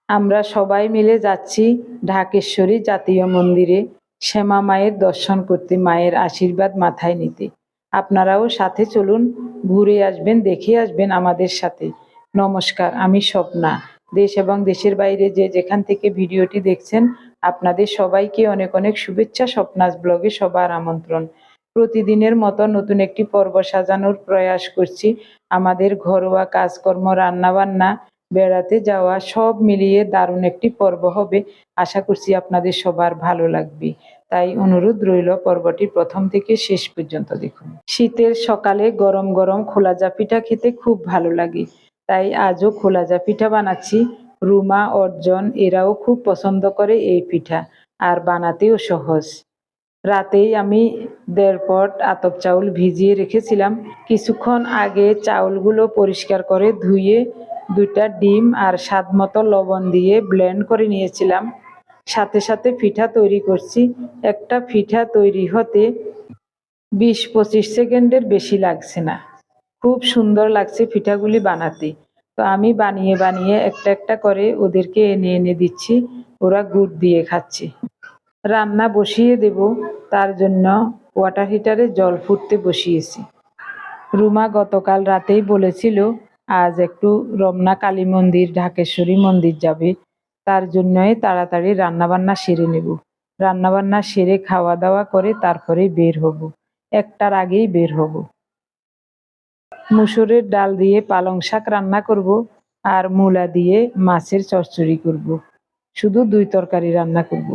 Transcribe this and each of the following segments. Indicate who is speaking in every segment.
Speaker 1: আমরা সবাই মিলে যাচ্ছি ঢাকেশ্বরী জাতীয় মন্দিরে শ্যামা মায়ের দর্শন করতে, মায়ের আশীর্বাদ মাথায় নিতে। আপনারাও সাথে চলুন, ঘুরে আসবেন, দেখে আসবেন আমাদের সাথে। নমস্কার, আমি স্বপ্না। দেশ এবং দেশের বাইরে যে যেখান থেকে ভিডিওটি দেখছেন, আপনাদের সবাইকে অনেক অনেক শুভেচ্ছা। স্বপ্নাস ব্লগে সবার আমন্ত্রণ। প্রতিদিনের মতো নতুন একটি পর্ব সাজানোর প্রয়াস করছি। আমাদের ঘরোয়া কাজকর্ম, রান্নাবান্না, বেড়াতে যাওয়া সব মিলিয়ে দারুণ একটি পর্ব হবে। আশা করছি আপনাদের সবার ভালো লাগবে, তাই অনুরোধ রইল পর্বটি প্রথম থেকে শেষ পর্যন্ত দেখুন। শীতের সকালে গরম গরম খোলাজা পিঠা খেতে খুব ভালো লাগে, তাই আজও খোলাজা পিঠা বানাচ্ছি। রুমা, অর্জন এরাও খুব পছন্দ করে এই পিঠা, আর বানাতেও সহজ। রাতেই আমি 1.5 পট আতপ চাউল ভিজিয়ে রেখেছিলাম। কিছুক্ষণ আগে চাউলগুলো পরিষ্কার করে ধুয়ে 2টা ডিম আর স্বাদ মতো লবণ দিয়ে ব্লেন্ড করে নিয়েছিলাম। সাথে সাথে পিঠা তৈরি করছি। একটা পিঠা তৈরি হতে 20-25 সেকেন্ডের বেশি লাগছে না। খুব সুন্দর লাগছে পিঠাগুলি বানাতে। তো আমি বানিয়ে বানিয়ে একটা একটা করে ওদেরকে এনে এনে দিচ্ছি, ওরা গুড় দিয়ে খাচ্ছে। রান্না বসিয়ে দেব, তার জন্য ওয়াটার হিটারে জল ফুটতে বসিয়েছি। রুমা গতকাল রাতেই বলেছিল আজ একটু রমনা কালী মন্দির, ঢাকেশ্বরী মন্দির যাবে, তার জন্যই তাড়াতাড়ি রান্নাবান্না সেরে নেব। রান্নাবান্না সেরে খাওয়া দাওয়া করে তারপরেই বের হব, 1টার আগেই বের হব। মুসুরের ডাল দিয়ে পালং শাক রান্না করব, আর মূলা দিয়ে মাছের চচ্চড়ি করব। শুধু 2 তরকারি রান্না করব।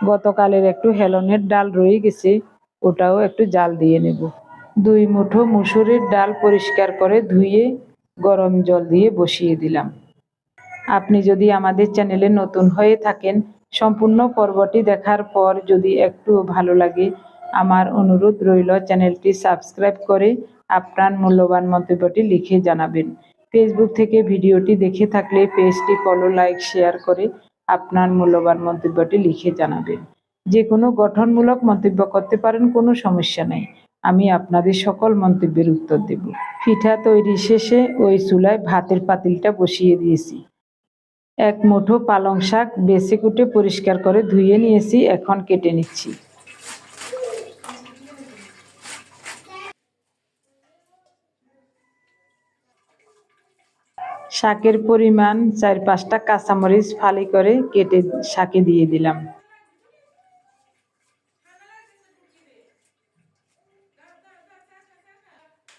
Speaker 1: গতকালের একটু হেলনের ডাল রয়ে গেছে, ওটাও একটু জাল দিয়ে নেব। 2 মুঠো মুসুরের ডাল পরিষ্কার করে ধুয়ে গরম জল দিয়ে বসিয়ে দিলাম। আপনি যদি আমাদের চ্যানেলে নতুন হয়ে থাকেন, সম্পূর্ণ পর্বটি দেখার পর যদি একটু ভালো লাগে, আমার অনুরোধ রইল চ্যানেলটি সাবস্ক্রাইব করে আপনার মূল্যবান মন্তব্যটি লিখে জানাবেন। ফেসবুক থেকে ভিডিওটি দেখে থাকলে পেজটি ফলো, লাইক, শেয়ার করে আপনার মূল্যবান মন্তব্যটি লিখে জানাবেন। যে কোনো গঠনমূলক মন্তব্য করতে পারেন, কোনো সমস্যা নেই, আমি আপনাদের সকল মন্তব্যের উত্তর দেব। পিঠা তৈরি শেষে ওই চুলায় ভাতের পাতিলটা বসিয়ে দিয়েছি। 1 মুঠো পালং শাক বেছে কুটে পরিষ্কার করে ধুয়ে নিয়েছি, এখন কেটে নিচ্ছি। শাকের পরিমাণ 4-5টা কাঁচামরিচ ফালি করে কেটে শাকে দিয়ে দিলাম।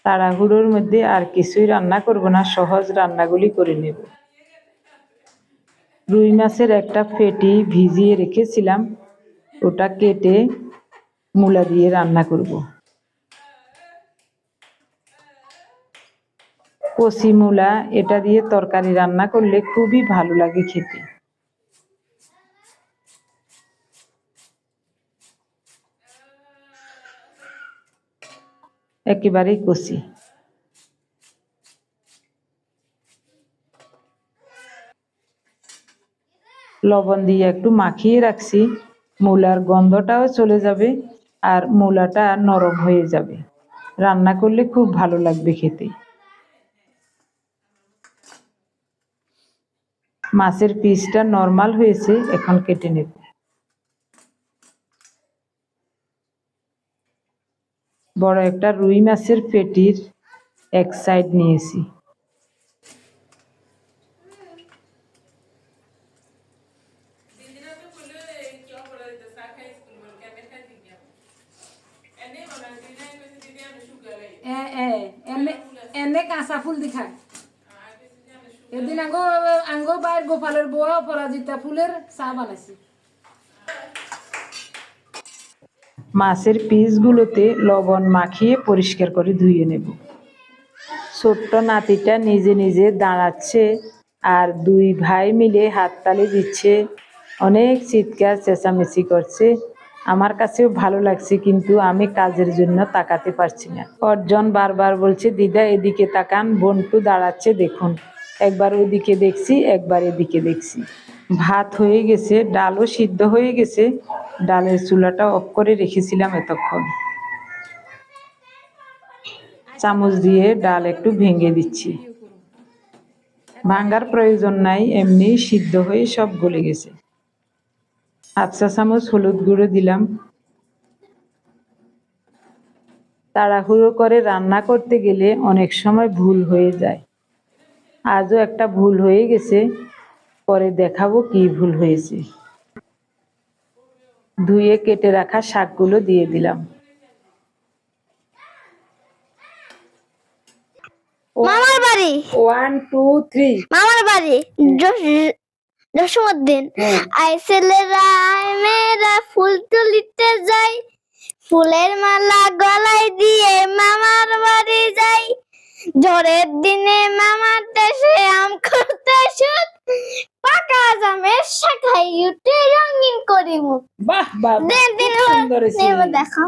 Speaker 1: তাড়াহুড়োর মধ্যে আর কিছুই রান্না করব না, সহজ রান্নাগুলি করে নেব। রুই মাছের একটা পেটি ভিজিয়ে রেখেছিলাম, ওটা কেটে মূলা দিয়ে রান্না করব। কচি মূলা, এটা দিয়ে তরকারি রান্না করলে খুবই ভালো লাগে খেতে। একেবারেই কচি। লবণ দিয়ে একটু মাখিয়ে রাখছি, মূলার গন্ধটাও চলে যাবে আর মূলাটা নরম হয়ে যাবে। রান্না করলে খুব ভালো লাগবে খেতে। মাছের পিসটা নরমাল হয়েছে, এখন কেটে নেব। বড় একটা রুই মাছের পেটির এক সাইড নিয়েছি।
Speaker 2: এনে কাঁচা ফুল দেখায় এদিন আঙ্গো আঙ্গো বাইর গোপালের বউ অপরাজিতা ফুলের চা বানাইছি।
Speaker 1: মাছের পিসগুলোতে লবণ মাখিয়ে পরিষ্কার করে ধুয়ে নেব। ছোট্ট নাতিটা নিজে নিজে দাঁড়াচ্ছে আর 2 ভাই মিলে হাততালি দিচ্ছে, অনেক চিৎকার চেঁচামেচি করছে। আমার কাছেও ভালো লাগছে, কিন্তু আমি কাজের জন্য তাকাতে পারছি না। অর্জন বারবার বলছে দিদা এদিকে তাকান, বন্টু দাঁড়াচ্ছে দেখুন। একবার ওদিকে দেখছি, একবার এদিকে দেখছি। ভাত হয়ে গেছে, ডালও সিদ্ধ হয়ে গেছে। ডালের চুলাটা অফ করে রেখেছিলাম এতক্ষণ। চামচ দিয়ে ডাল একটু ভেঙে দিচ্ছি। ভাঙার প্রয়োজন নাই, এমনি সিদ্ধ হয়ে সব গলে গেছে। হাফ চা চামচ হলুদ গুঁড়ো দিলাম। তাড়াহুড়ো করে রান্না করতে গেলে অনেক সময় ভুল হয়ে যায়। আজও একটা ভুল হয়ে গেছে, পরে দেখাবো কি ভুল হয়েছে। ধুয়ে কেটে রাখা শাকগুলো দিয়ে দিলাম।
Speaker 3: মামার বাড়ি
Speaker 1: 1 2 3।
Speaker 3: মামার বাড়ি জসীমউদ্দিন। আই ছেলেরা আয় মেয়েরা ফুল তুলিতে যাই, ফুলের মালা গলায় দিয়ে মামার বাড়ি যাই। ঝড়ের দিনে মামার দেশে আম করতে সুখ, পাকা জামের শাখায় উঠে রঙিন করি মুখ।
Speaker 1: বাহ বাহ বাহ,
Speaker 3: দিন দিন
Speaker 1: খুব সুন্দর হয়েছে।
Speaker 3: দেখো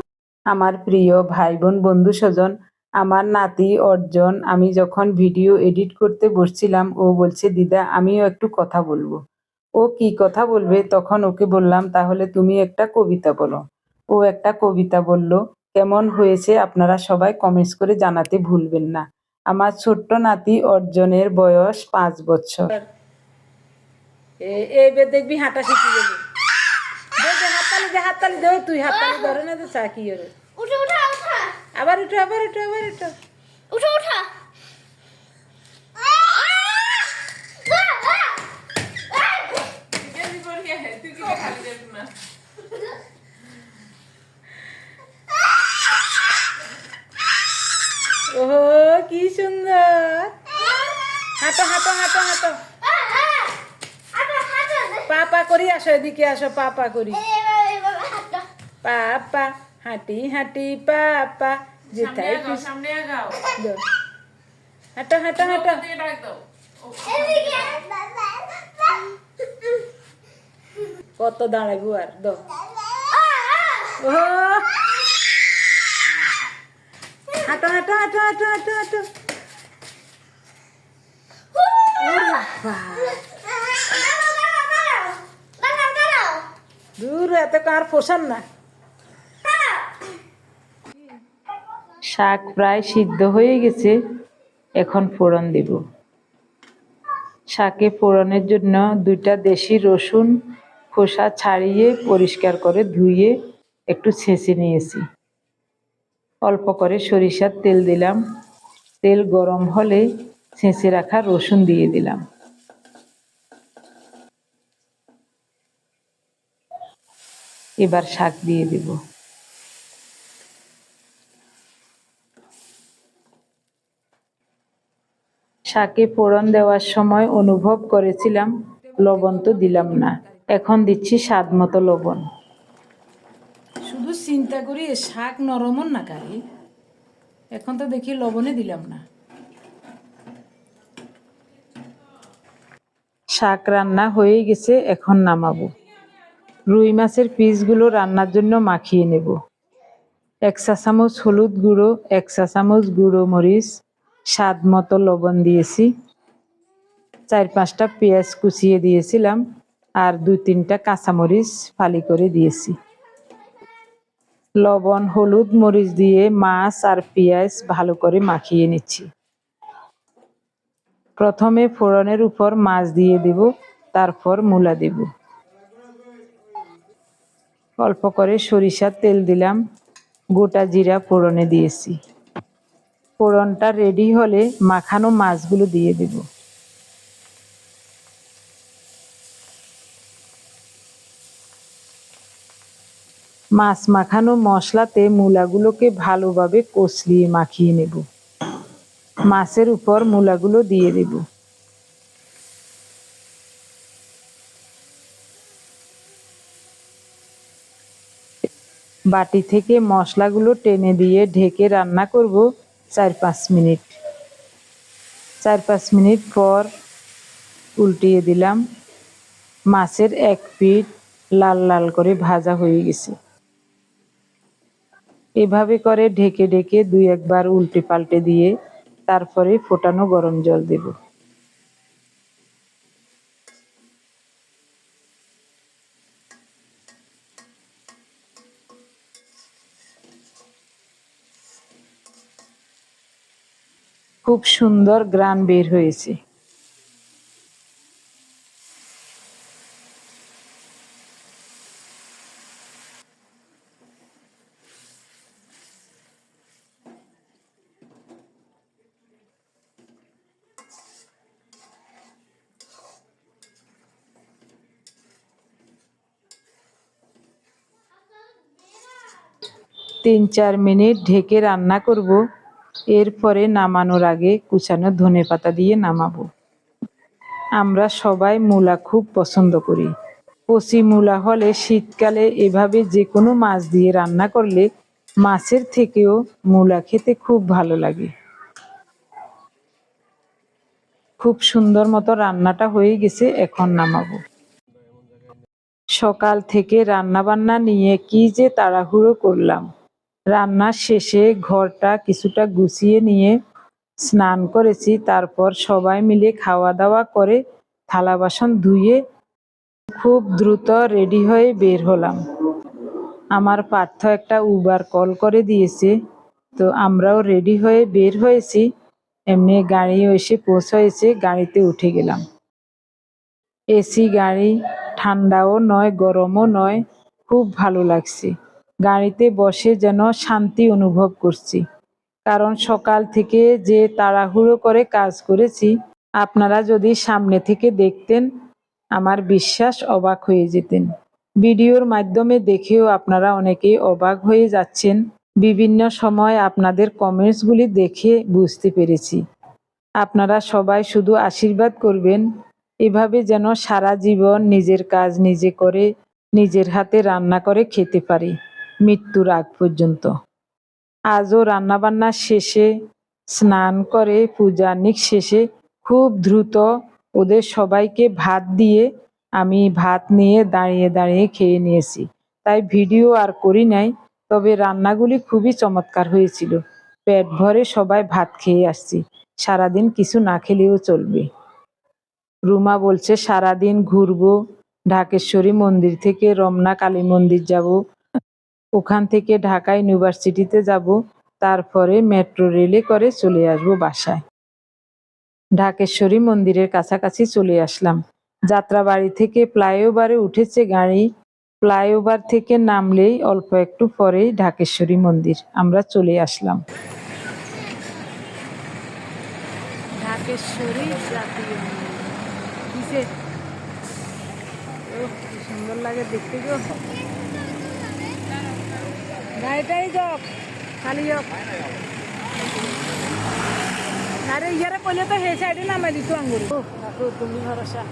Speaker 1: আমার প্রিয় ভাই বোন বন্ধু স্বজন, আমার নাতি অর্জন, আমি যখন ভিডিও এডিট করতে বসছিলাম ও বলছে দিদা আমিও একটু কথা বলবো। ও কি কথা বলবে, তখন ওকে বললাম তাহলে তুমি একটা কবিতা বলো। ও একটা কবিতা বলল। কেমন হয়েছে আপনারা সবাই কমেন্টস করে জানাতে ভুলবেন না। আমার ছোট্ট নাতি অর্জনের বয়স 5 বছর। এবার দেখবি হাঁটা শিখে যাবে। হাততালি দে, হাততালি দে, তুই হাততালি ধরে না তো চা কি হলো।
Speaker 3: উঠো উঠা উঠা
Speaker 1: আবার উঠো, আবার উঠো, আবার উঠো।
Speaker 3: উঠো উঠা।
Speaker 1: ওহো কি সুন্দর। হাঁটো হাঁটো হাঁটো হাঁটো। পাপা করি আসো, এদিকে আসো, পাপা করি। পাপা হাঁটি হাঁটি পাপা, যেটাই
Speaker 2: সামনে আগাও
Speaker 1: হাঁটো হাঁটো হাঁটো।
Speaker 2: ডাক দাও
Speaker 1: কত দাঁড়াইবো আর দাও। ও হাঁটো হাঁটো হাঁটো হাঁটো হাঁটো হাঁটো। দূর এত কার পোষান না। শাক প্রায় সিদ্ধ হয়ে গেছে, এখন ফোড়ন দেব। শাকে ফোড়নের জন্য 2টা দেশি রসুন খোসা ছাড়িয়ে পরিষ্কার করে ধুয়ে একটু ছেঁচে নিয়েছি। অল্প করে সরিষার তেল দিলাম। তেল গরম হলে ছেঁচে রাখা রসুন দিয়ে দিলাম। এবার শাক দিয়ে দেব। শাকে ফোড়ন দেওয়ার সময় অনুভব করেছিলাম লবণ তো দিলাম না, এখন দিচ্ছি স্বাদ মতো লবণ। শুধু চিন্তা করি শাক নরমন না কারি, এখন তো দেখি লবণে দিলাম না। শাক রান্না হয়ে গেছে, এখন নামাবো। রুই মাছের পিসগুলো রান্নার জন্য মাখিয়ে নেব। 1 চা চামচ হলুদ গুঁড়ো, 1 চা চামচ গুঁড়ো মরিচ, স্বাদ মতো লবণ দিয়েছি। 4-5টা পেঁয়াজ কুচিয়ে দিয়েছিলাম, আর 2-3টা কাঁচামরিচ ফালি করে দিয়েছি। লবণ হলুদ মরিচ দিয়ে মাছ আর পেঁয়াজ ভালো করে মাখিয়ে নিচ্ছি। প্রথমে ফোড়নের উপর মাছ দিয়ে দেব, তারপর মূলা দেব। অল্প করে সরিষার তেল দিলাম, গোটা জিরা ফোড়নে দিয়েছি। ফোড়নটা রেডি হলে মাখানো মাছগুলো দিয়ে দেব। মাছ মাখানো মশলাতে মূলাগুলোকে ভালোভাবে কষলিয়ে মাখিয়ে নেব। মাছের উপর মূলাগুলো দিয়ে দেব। বাটি থেকে মশলাগুলো টেনে দিয়ে ঢেকে রান্না করব 4-5 মিনিট। 4-5 মিনিট পর উল্টিয়ে দিলাম। মাছের এক পিঠ লাল লাল করে ভাজা হয়ে গেছে। এভাবে করে ঢেকে ঢেকে 2-1 বার উল্টে পাল্টে দিয়ে তারপরে ফোটানো গরম জল দেব। খুব সুন্দর ঘ্রাণ বের হয়েছে। 3-4 মিনিট ঢেকে রান্না করব। এরপরে নামানোর আগে কুচানো ধনেপাতা দিয়ে নামাবো। আমরা সবাই মূলা খুব পছন্দ করি। কচি মূলা হলে শীতকালে এভাবে যে কোনো মাছ দিয়ে রান্না করলে মাছের থেকেও মূলা খেতে খুব ভালো লাগে। খুব সুন্দর মতো রান্নাটা হয়ে গেছে, এখন নামাবো। সকাল থেকে রান্না বান্না নিয়ে কি যে তাড়াহুড়ো করলাম। রান্নার শেষে ঘরটা কিছুটা গুছিয়ে নিয়ে স্নান করেছি, তারপর সবাই মিলে খাওয়া দাওয়া করে থালা বাসন ধুয়ে খুব দ্রুত রেডি হয়ে বের হলাম। আমার পার্থ একটা উবার কল করে দিয়েছে, তো আমরাও রেডি হয়ে বের হয়েছি। এমনি গাড়িও এসে পৌঁছেছে, গাড়িতে উঠে গেলাম। এসি গাড়ি, ঠান্ডাও নয় গরমও নয়, খুব ভালো লাগছে। গাড়িতে বসে যেন শান্তি অনুভব করছি, কারণ সকাল থেকে যে তাড়াহুড়ো করে কাজ করেছি। আপনারা যদি সামনে থেকে দেখতেন, আমার বিশ্বাস অবাক হয়ে যেতেন। ভিডিওর মাধ্যমে দেখেও আপনারা অনেকেই অবাক হয়ে যাচ্ছেন। বিভিন্ন সময় আপনাদের কমেন্টসগুলি দেখে বুঝতে পেরেছি। আপনারা সবাই শুধু আশীর্বাদ করবেন, এভাবে যেন সারা জীবন নিজের কাজ নিজে করে, নিজের হাতে রান্না করে খেতে পারি মৃত্যুর আগ পর্যন্ত। আজও রান্নাবান্না শেষে, স্নান করে পূজার্নিক শেষে খুব দ্রুত ওদের সবাইকে ভাত দিয়ে আমি ভাত নিয়ে দাঁড়িয়ে দাঁড়িয়ে খেয়ে নিয়েছি। তাই ভিডিও আর করি নাই, তবে রান্নাগুলি খুবই চমৎকার হয়েছিল। পেট ভরে সবাই ভাত খেয়ে আসছি, সারাদিন কিছু না খেলেও চলবে। রুমা বলছে সারাদিন ঘুরবো, ঢাকেশ্বরী মন্দির থেকে রমনা কালী মন্দির যাব, ওখান থেকে ঢাকা ইউনিভার্সিটিতে যাব, তারপরে মেট্রো রেলে করে চলে আসবো বাসায়। ঢাকেশ্বরী মন্দিরের কাছাকাছি চলে আসলাম। যাত্রাবাড়ি থেকে ফ্লাইওভারে উঠেছে গাড়ি। ফ্লাইওভার থেকে নামলেই অল্প একটু পরেই ঢাকেশ্বরী মন্দির। আমরা চলে আসলাম। ঢাকেশ্বরী জাতীয় মন্দির, কি সুন্দর লাগে দেখতে গো। গাড়িটাই যাক খালি যাক। আরে ইয়ারে কইলে তো হে সাইডে নামাই দিত আঙ্গুর। তুমি ভরসা।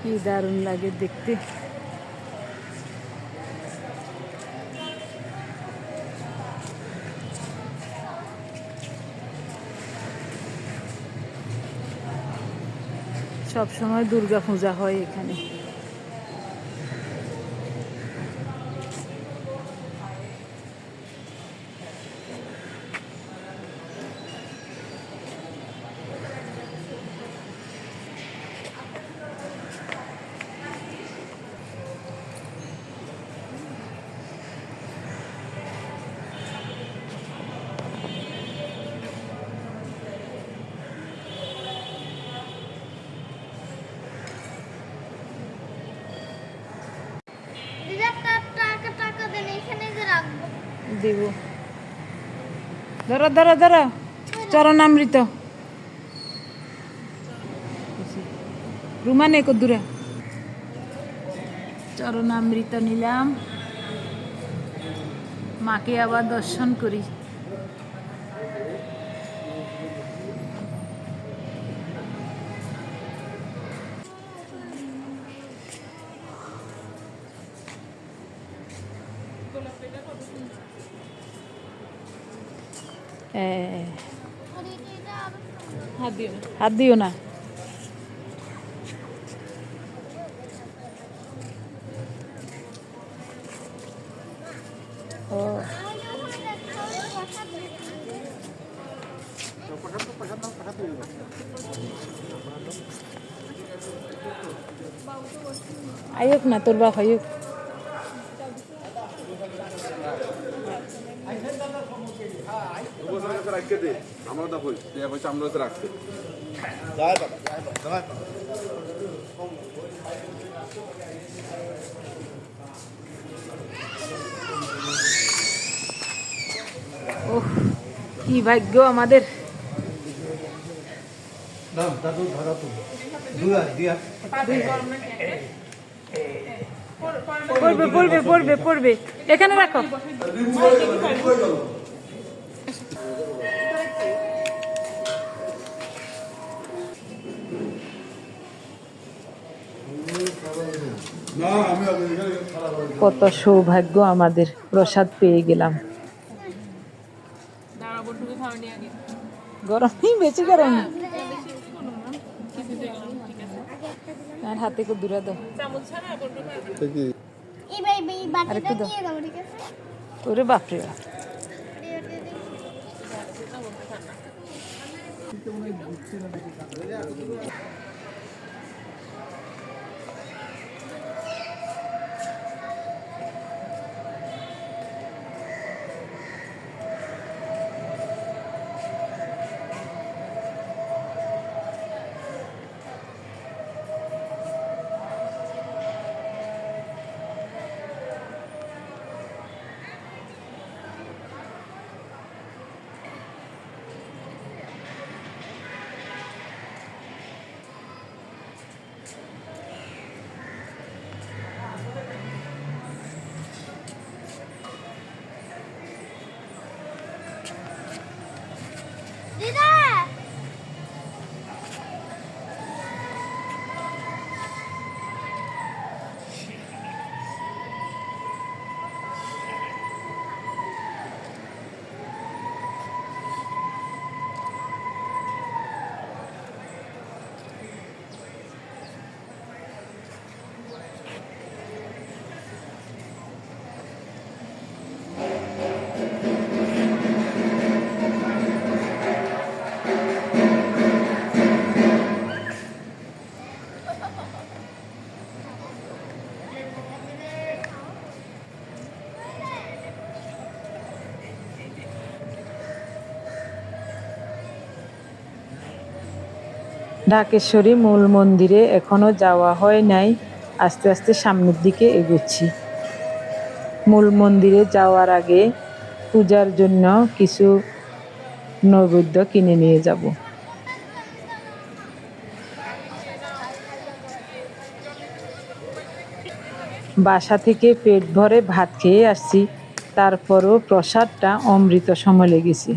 Speaker 1: কি দারুণ লাগে দেখতে। সব সময় দুর্গা পূজা হয় এখানে। দেব ধরো ধরো ধরো চরণামৃত। রুমা নেই কদ্দুরা। চরণামৃত নিলাম, মাকে আবার দর্শন করি। হাত দিও না। ও
Speaker 2: আয়ুক না তোর বাপ আয়ুক। ওহ কি ভাগ্য আমাদের। পড়বে পড়বে পড়বে পড়বে, এখানে রাখো। কত সৌভাগ্য আমাদের, প্রসাদ পেয়ে গেলাম। গরমই বেশি গরম, আর হাতে করে দূরে দাও। আরেকটু দাও। ওরে বাপরে বাপ। ঢাকেশ্বরী মূল মন্দিরে এখনো যাওয়া হয় নাই, আস্তে আস্তে সামনের দিকে এগোচ্ছি। মূল মন্দিরে যাওয়ার আগে পূজার জন্য কিছু নৈবেদ্য কিনে নিয়ে যাব। বাসা থেকে পেট ভরে ভাত খেয়ে আসছি, তারপরও প্রসাদটা অমৃত সম লেগেছে।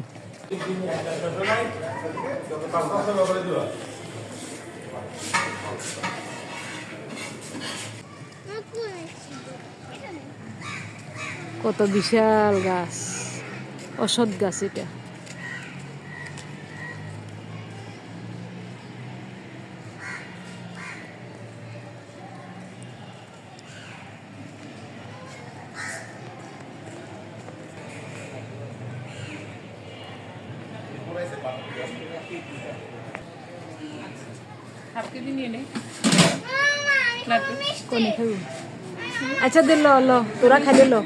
Speaker 2: কত বিশাল গাছ, অশ্বত্থ গাছ এটা। আচ্ছা দিল লো, তোরা খাইলে লো।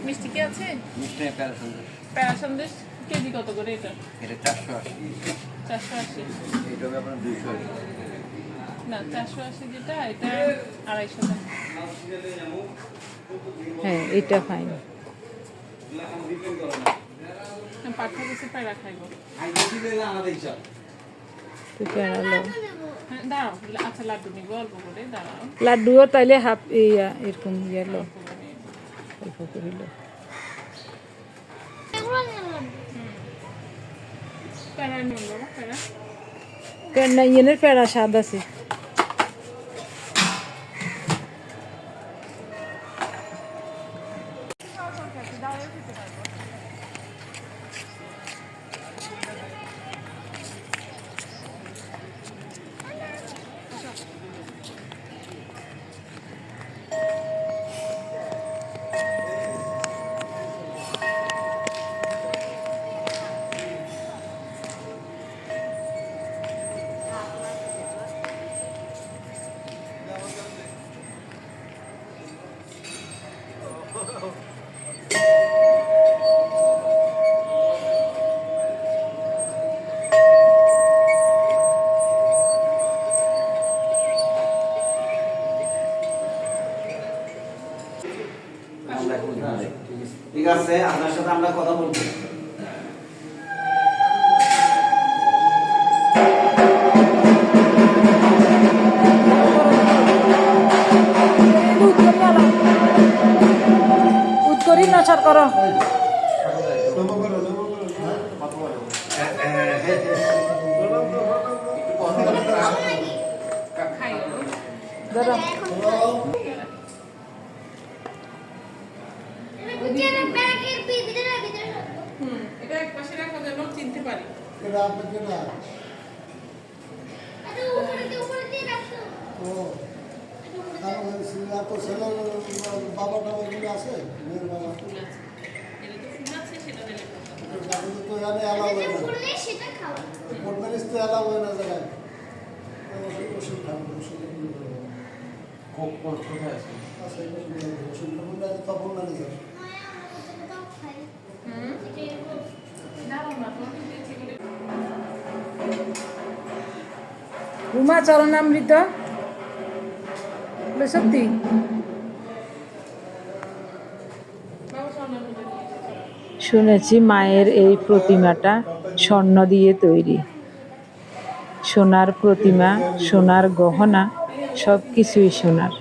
Speaker 4: মিষ্টি কি আছে? মিষ্টি প্যারা সন্দেশ কেজি কত করে এটা? এটা 480। 480। এটা হবে আপনার 280। না 480 যেটা, এটা 250 টাকা।
Speaker 2: হ্যাঁ এটা ফাইন।
Speaker 4: পাঠা গেছে প্যারা খাইবো।
Speaker 2: তো প্যারা লো।
Speaker 4: হ্যাঁ দাঁড়াও, আচ্ছা লাড্ডু নিব অল্প করে, দাঁড়াও।
Speaker 2: লাড্ডুও তাইলে হাফ ইয়া এরকম ইয়া লো, অল্প করে লো।
Speaker 4: প্যারা নিব বাবা, প্যারা।
Speaker 2: প্যারা ইয়েনের প্যারা স্বাদ আছে।
Speaker 5: ঠিক আছে, আপনার সাথে আমরা কথা বলবো।
Speaker 2: উত্তরই নচর করো। ধরো।
Speaker 4: এটা এক পাশে রাখো যেন চিনতে পারি।
Speaker 6: বাবাটা ওইগুলো আছে মেয়ের বাবা তো জানে অ্যালাউ হয় না, কোর্ট ম্যারেজ তো অ্যালাউ হয় না জায়গায়। ওষুধ খাবো, ওষুধ
Speaker 5: কোথায় আছে?
Speaker 6: ওষুধ খাবো না, তখন ম্যানেজার
Speaker 2: রুমা চরণামৃত সত্যি শুনেছি মায়ের এই প্রতিমাটা স্বর্ণ দিয়ে তৈরি। সোনার প্রতিমা, সোনার গহনা, সব কিছুই সোনার।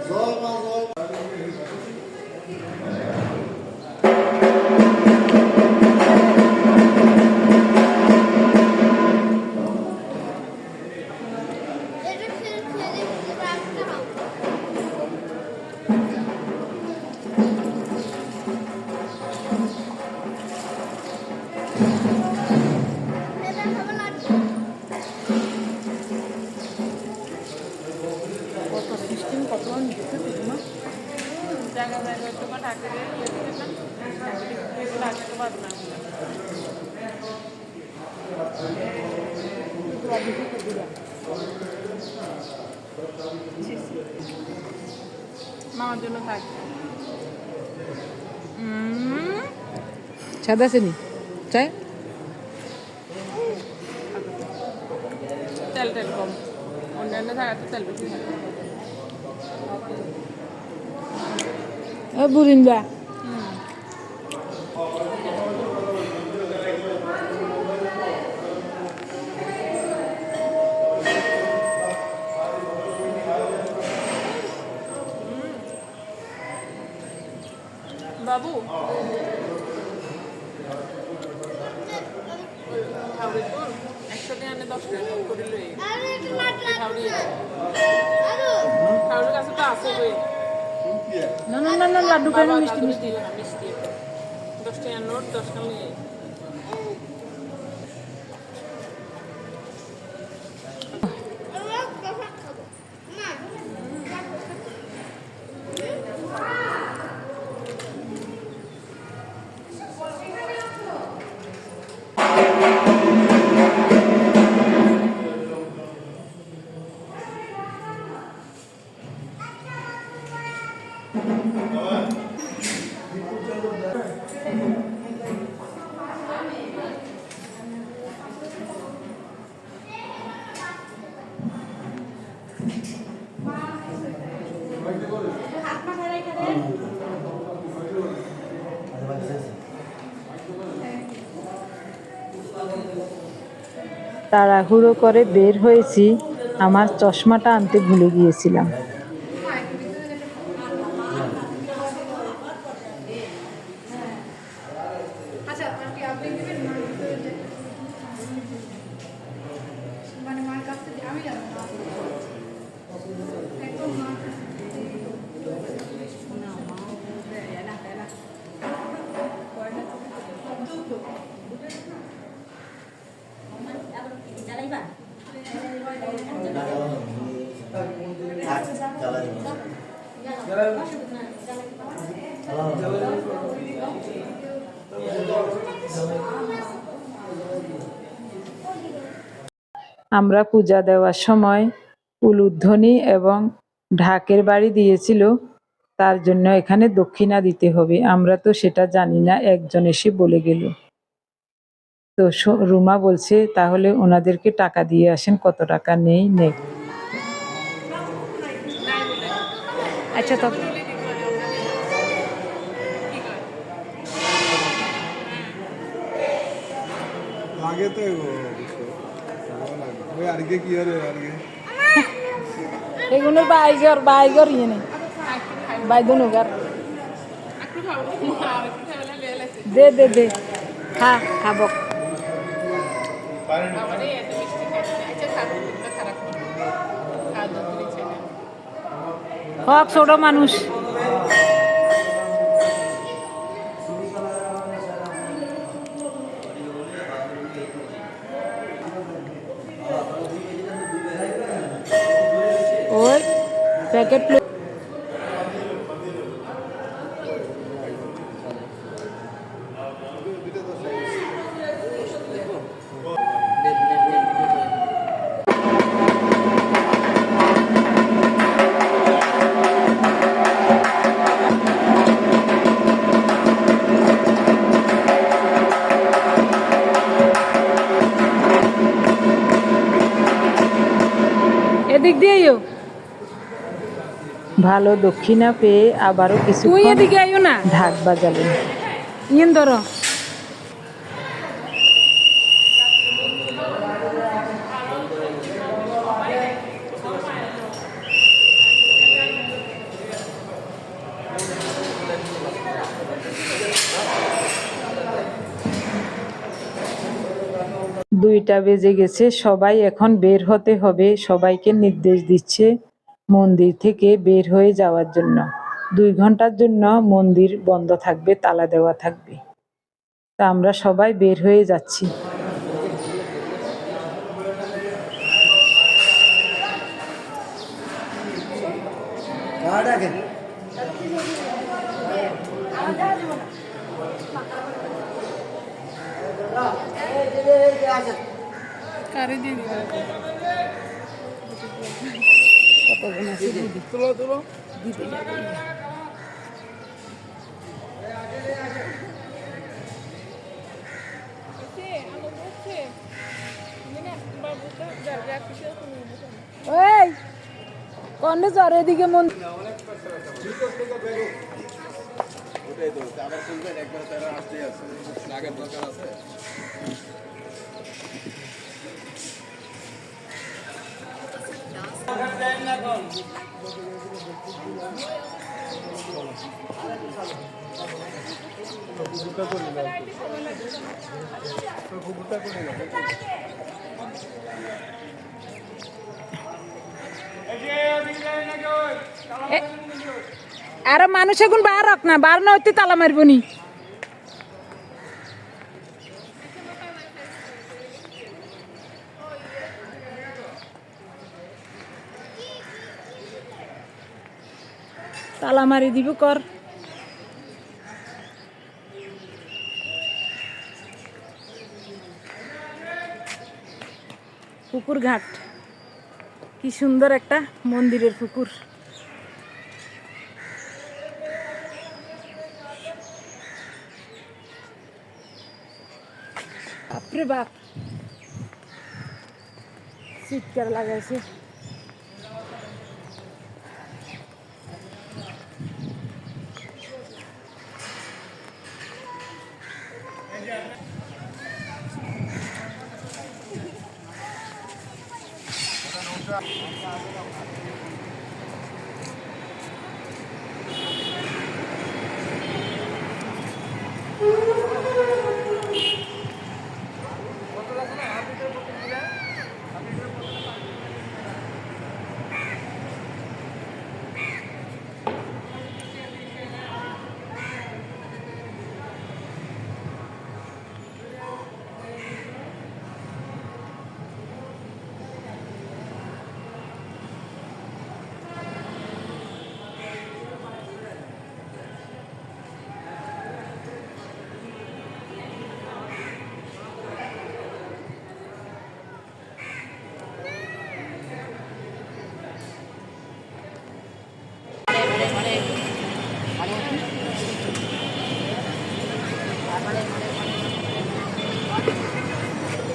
Speaker 6: জয় মা জয়।
Speaker 4: জায়গা জায়গা তোমার ঠাকুরের লাগতে পারবে না। মামার জন্য থাক।
Speaker 2: সাদা চিনি চাই
Speaker 4: তেল তেল কম, অন্যান্য জায়গাতে তেল বেশি থাকে।
Speaker 2: বুরিন্দা
Speaker 4: বাবু হাওড়িপুর 100 টাকা আনে 10 টাকা করে লই হাওড়ি হাওড়ির কাছে তো আছে কই
Speaker 2: না না না না লাড্ডু খাই না, মিষ্টি
Speaker 4: মিষ্টি মিষ্টি 10 টাকা নোট 10 টাকা নিয়ে
Speaker 2: তাড়াহুড়ো করে বের হয়েছি, আমার চশমাটা আনতে ভুলে গিয়েছিলাম। আমরা পূজা দেওয়ার সময় উলুধ্বনি এবং ঢাকের বাড়ি দিয়েছিল, তার জন্য এখানে দক্ষিণা দিতে হবে। আমরা তো সেটা জানি না, একজন এসে বলে গেল। তো রুমা বলছে তাহলে ওনাদেরকে টাকা দিয়ে আসেন, কত টাকা নেই নেই।
Speaker 1: আচ্ছা তো
Speaker 6: লাগে তো ওই আজকে কি হবে আজকে
Speaker 1: এগুলোর বাইগর ইয়ে নেই, বাইদন উগার দে দে দে, খা খাবো। হক ছোট মানুষ। ওই প্যাকেট এদিক দিয়েও
Speaker 2: ভালো দক্ষিণা পেয়ে আবারও
Speaker 1: তুই
Speaker 2: কিছুক্ষণ
Speaker 1: এদিকে আইও না,
Speaker 2: ঢাক বাজালেন।
Speaker 1: ইন ধরো।
Speaker 2: দুইটা বেজে গেছে, সবাই এখন বের হতে হবে। সবাইকে নির্দেশ দিচ্ছে মন্দির থেকে বের হয়ে যাওয়ার জন্য। 2 ঘন্টার জন্য মন্দির বন্ধ থাকবে, তালা দেওয়া থাকবে। তা আমরা সবাই বের হয়ে যাচ্ছি।
Speaker 4: কারে দিয়ে দিবে
Speaker 6: তুলো তুলো
Speaker 1: ওই কন্যা জ্বর এদিকে মন আর মানুষ এখন বার রক না, বার না হইতে তালা মারবনি। তালা মারি দিব কর। পুকুর ঘাট, কি সুন্দর একটা মন্দিরের পুকুর। বাপরে বাপ, চিৎকার লাগাইছে।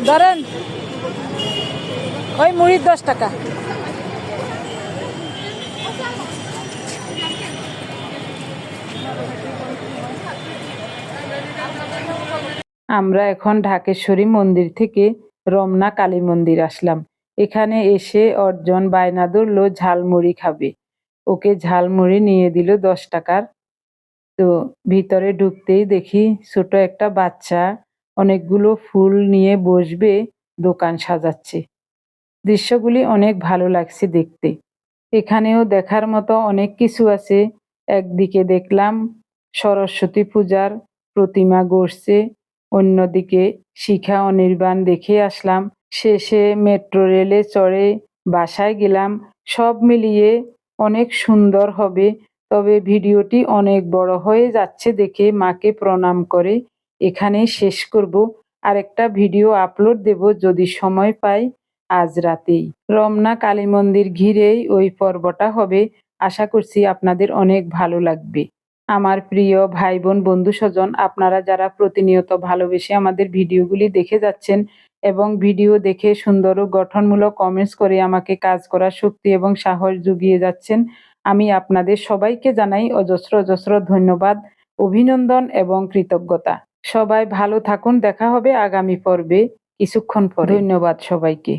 Speaker 2: ধরেন ওই মুড়ির 10 টাকা।
Speaker 1: আমরা এখন ঢাকেশ্বরী মন্দির থেকে রমনা কালী মন্দির আসলাম। এখানে এসে অর্জন বায়না ধরলো ঝালমুড়ি খাবে। ওকে ঝালমুড়ি নিয়ে দিল 10 টাকার। তো ভিতরে ঢুকতেই দেখি ছোট একটা বাচ্চা অনেকগুলো ফুল নিয়ে বসবে দোকান সাজাচ্ছে। দৃশ্যগুলি অনেক ভালো লাগছে দেখতে। এখানেও দেখার মতো অনেক কিছু আছে। একদিকে দেখলাম সরস্বতী পূজার প্রতিমা গড়ছে, অন্যদিকে শিখা অনির্বাণ দেখে আসলাম। শেষে মেট্রো রেলে চড়ে বাসায় গেলাম। সব মিলিয়ে অনেক সুন্দর হবে। তবে ভিডিওটি অনেক বড় হয়ে যাচ্ছে দেখে মাকে প্রণাম করে এখানেই শেষ করব। আরেকটা ভিডিও আপলোড দেব যদি সময় পাই আজ রাতেই। রমনা কালী মন্দির ঘিরেই ওই পর্বটা হবে। আশা করছি আপনাদের অনেক ভালো লাগবে। আমার প্রিয় ভাই বোন বন্ধু স্বজন, আপনারা যারা প্রতিনিয়ত ভালোবেসে আমাদের ভিডিওগুলি দেখে যাচ্ছেন এবং ভিডিও দেখে সুন্দর ও গঠনমূলক কমেন্টস করে আমাকে কাজ করার শক্তি এবং সাহস জুগিয়ে যাচ্ছেন, আমি আপনাদের সবাইকে জানাই অজস্র অজস্র ধন্যবাদ, অভিনন্দন এবং কৃতজ্ঞতা। সবাই ভালো থাকুন। দেখা হবে আগামী পর্বে কিছুক্ষণ পরে। ধন্যবাদ সবাইকে।